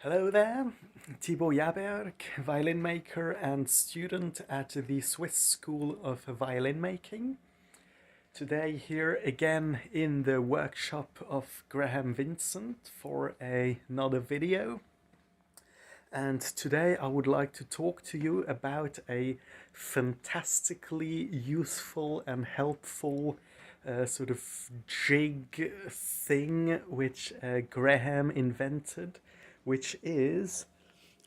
Hello there, Thibaut Jaberg, violin maker and student at the Swiss School of Violin Making. Today here again in the workshop of Graham Vincent for another video. And today I would like to talk to you about a fantastically useful and helpful sort of jig thing which Graham invented, which is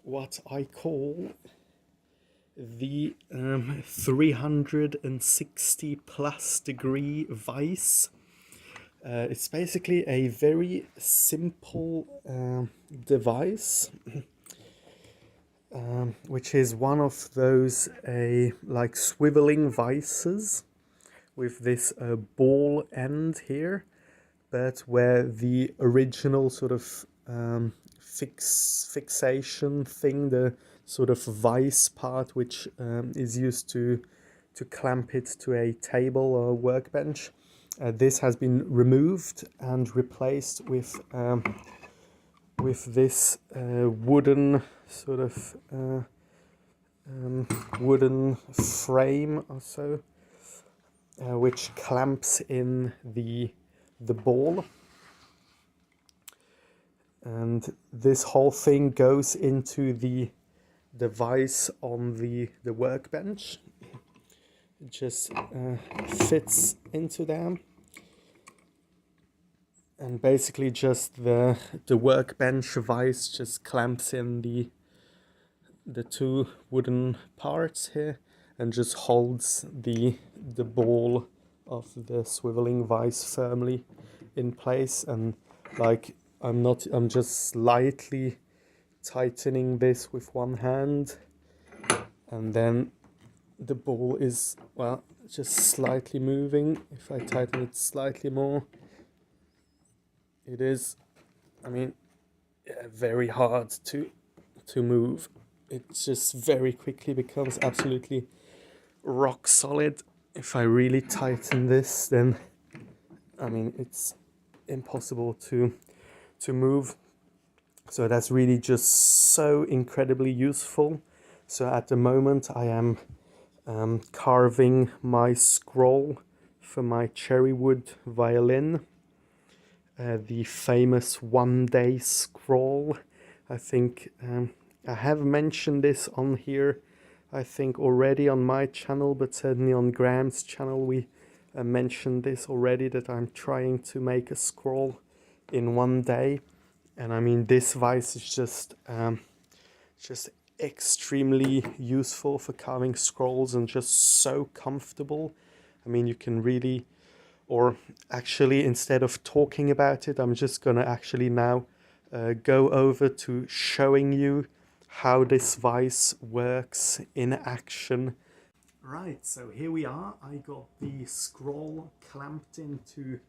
what I call the 360 plus degree vise. It's basically a very simple device, which is one of those like swiveling vices with this ball end here, but where the original sort of fixation thing, the sort of vice part which is used to clamp it to a table or workbench, this has been removed and replaced with this wooden sort of wooden frame or so, which clamps in the ball. And this whole thing goes into the device on the workbench. It just fits into there, and basically just the workbench vise just clamps in the two wooden parts here and just holds the ball of the swiveling vise firmly in place. And like I'm just slightly tightening this with one hand, and then the ball is, well, just slightly moving. If I tighten it slightly more, it is, I mean, yeah, very hard to move. It just very quickly becomes absolutely rock solid. If I really tighten this, then I mean it's impossible to move. So that's really just so incredibly useful. So at the moment I am carving my scroll for my cherry wood violin, the famous one-day scroll. I think I have mentioned this on here, I think already on my channel, but certainly on Graham's channel we mentioned this already, that I'm trying to make a scroll in one day. And I mean, this vise is just extremely useful for carving scrolls and just so comfortable. I mean, you can really, or actually instead of talking about it, I'm just gonna actually now go over to showing you how this vise works in action. Right, so here we are. I got the scroll clamped into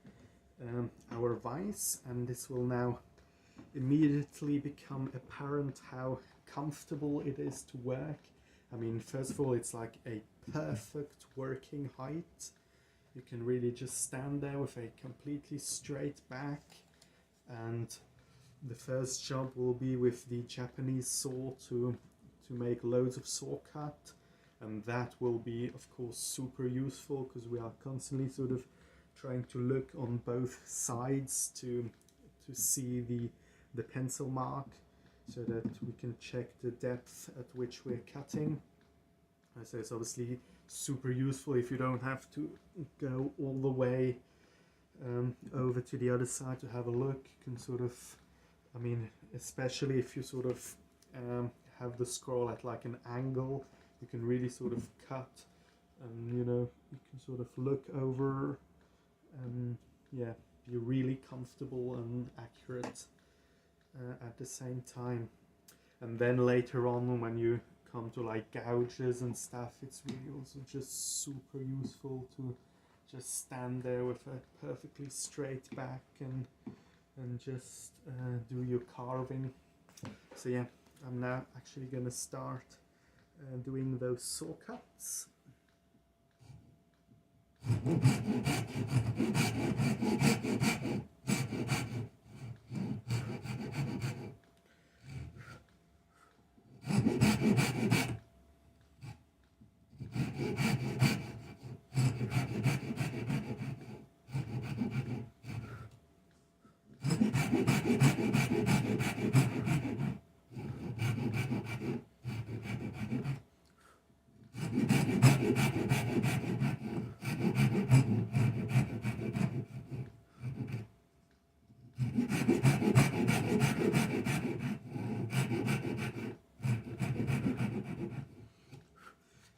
our vise, and this will now immediately become apparent how comfortable it is to work. I mean, first of all, it's like a perfect working height. You can really just stand there with a completely straight back, and the first job will be with the Japanese saw to make loads of saw cut, and that will be of course super useful because we are constantly sort of trying to look on both sides to see the pencil mark, so that we can check the depth at which we're cutting. So it's obviously super useful if you don't have to go all the way over to the other side to have a look. You can sort of, I mean, especially if you sort of have the scroll at like an angle, you can really sort of cut, and you know, you can sort of look over and yeah, be really comfortable and accurate at the same time. And then later on, when you come to like gouges and stuff, it's really also just super useful to just stand there with a perfectly straight back and just do your carving. So yeah, I'm now actually gonna start doing those saw cuts.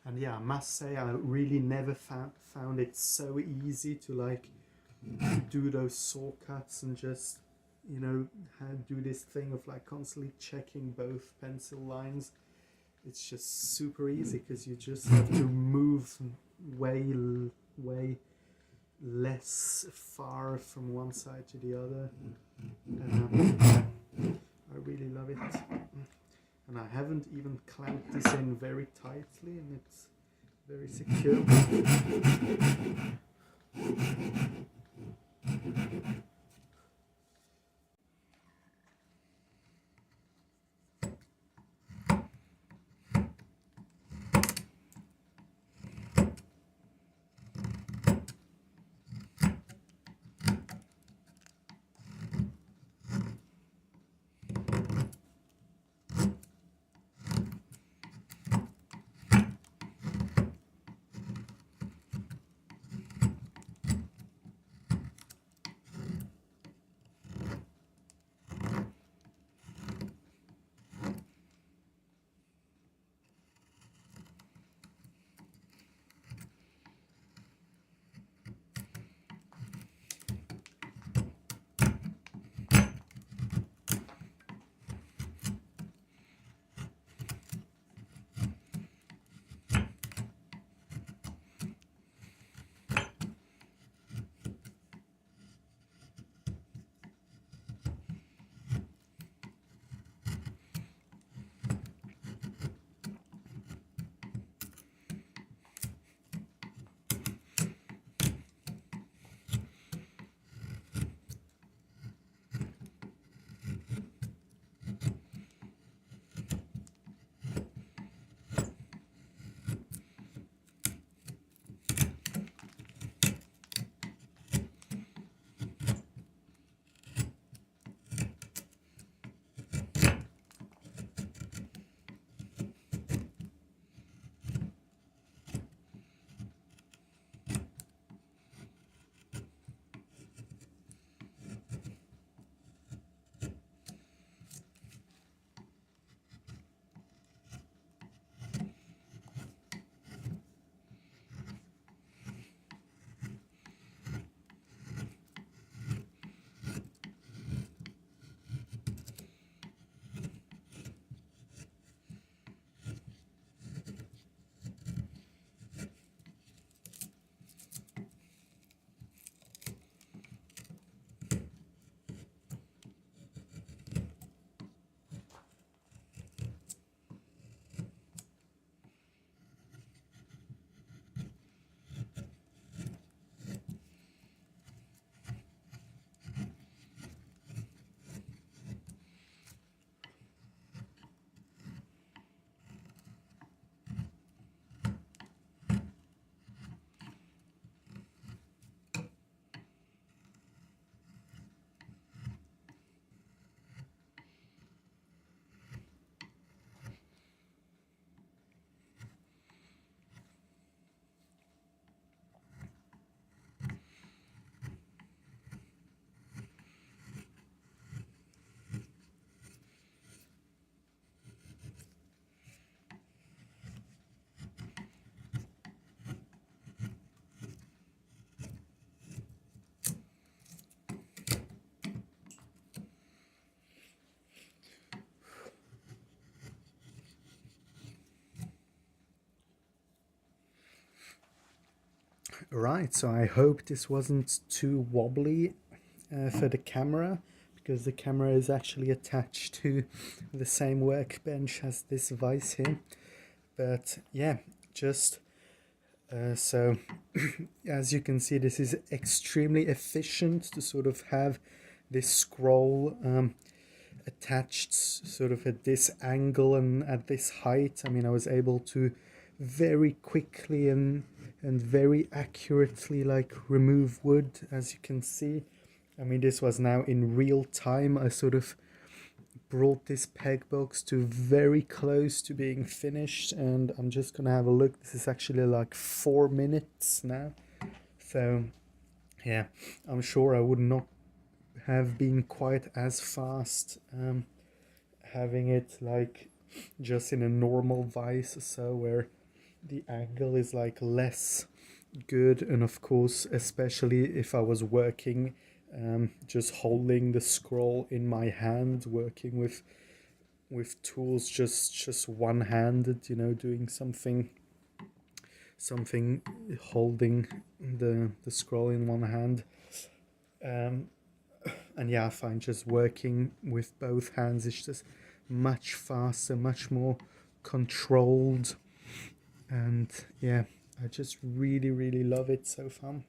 And yeah, I must say I really never found it so easy to like do those saw cuts and just, you know, do this thing of like constantly checking both pencil lines. It's just super easy because you just have to move way less far from one side to the other. I really love it. And I haven't even clamped this in very tightly, and it's very secure. Right, so I hope this wasn't too wobbly for the camera, because the camera is actually attached to the same workbench as this vise here. But yeah, just so as you can see, this is extremely efficient to sort of have this scroll attached sort of at this angle and at this height. I mean, I was able to very quickly and very accurately like remove wood, as you can see. I mean, this was now in real time. I sort of brought this peg box to very close to being finished, and I'm just gonna have a look. This is actually like 4 minutes now. So yeah, I'm sure I would not have been quite as fast having it like just in a normal vise, so where the angle is like less good. And of course, especially if I was working just holding the scroll in my hand, working with tools just one-handed, you know, doing something holding the scroll in one hand. And yeah, I find just working with both hands is just much faster, much more controlled, and yeah, I just really love it so far.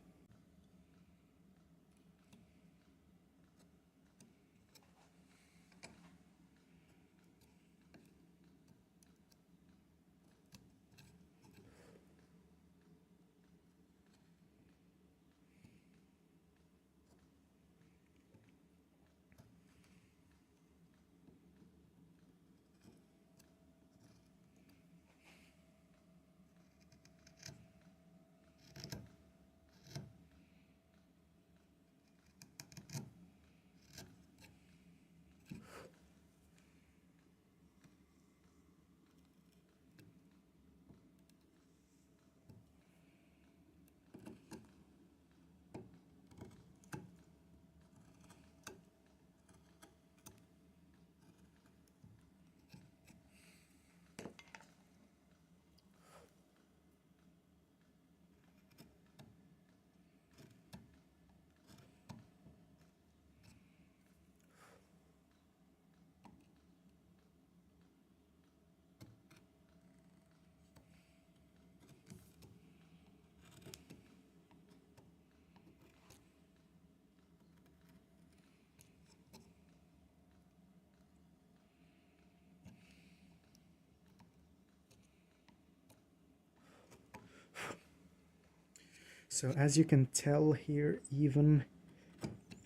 So as you can tell here, even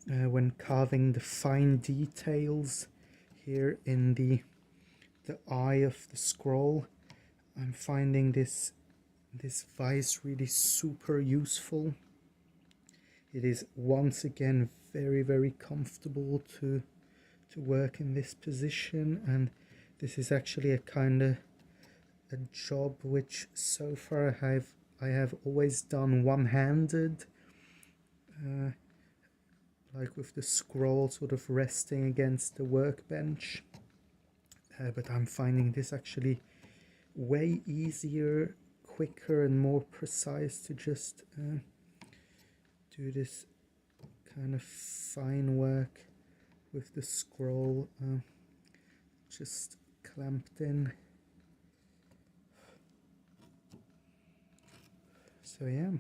when carving the fine details here in the eye of the scroll, I'm finding this vise really super useful. It is once again very comfortable to work in this position, and this is actually a kind of a job which so far I have always done one-handed, like with the scroll sort of resting against the workbench, but I'm finding this actually way easier, quicker and more precise to just do this kind of fine work with the scroll just clamped in. So yeah.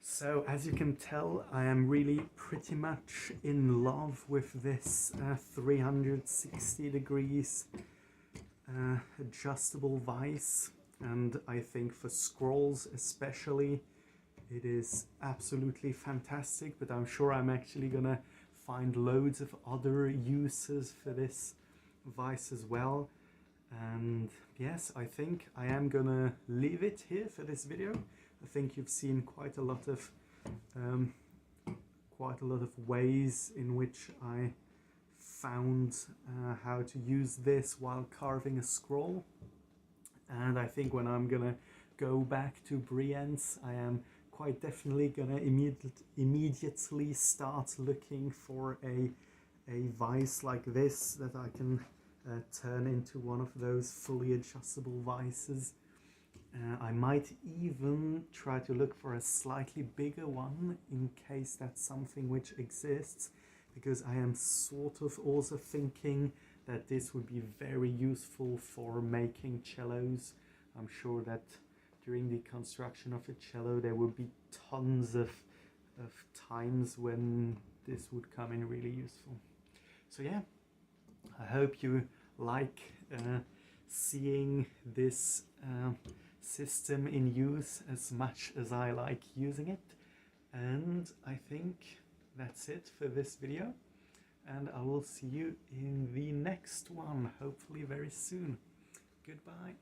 So as you can tell, I am really pretty much in love with this 360 degrees adjustable vise, and I think for scrolls especially it is absolutely fantastic, but I'm sure I'm actually gonna find loads of other uses for this vise as well. And yes, I think I am gonna leave it here for this video. I think you've seen quite a lot of ways in which I found how to use this while carving a scroll. And I think when I'm gonna go back to Brienne's, I am quite definitely gonna immediately start looking for a vise like this that I can turn into one of those fully adjustable vices. I might even try to look for a slightly bigger one in case that's something which exists, because I am sort of also thinking that this would be very useful for making cellos. I'm sure that during the construction of a cello there would be tons of times when this would come in really useful. So yeah, I hope you like seeing this system in use as much as I like using it. And I think that's it for this video, and I will see you in the next one, hopefully very soon. Goodbye.